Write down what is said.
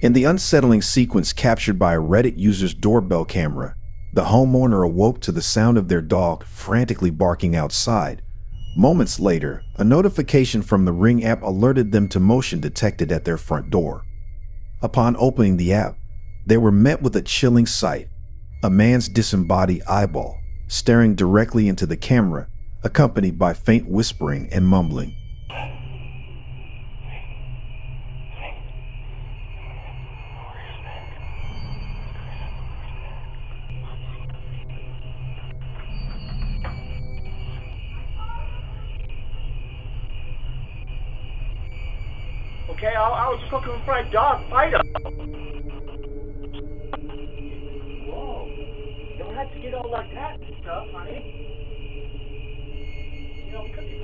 In the unsettling sequence captured by a Reddit user's doorbell camera, the homeowner awoke to the sound of their dog frantically barking outside. Moments later, a notification from the Ring app alerted them to motion detected at their front door. Upon opening the app, they were met with a chilling sight: a man's disembodied eyeball staring directly into the camera, accompanied by faint whispering and mumbling. Okay, I was just looking for a dog fighter. Whoa. You don't have to get all like that and stuff, honey. You know, we could be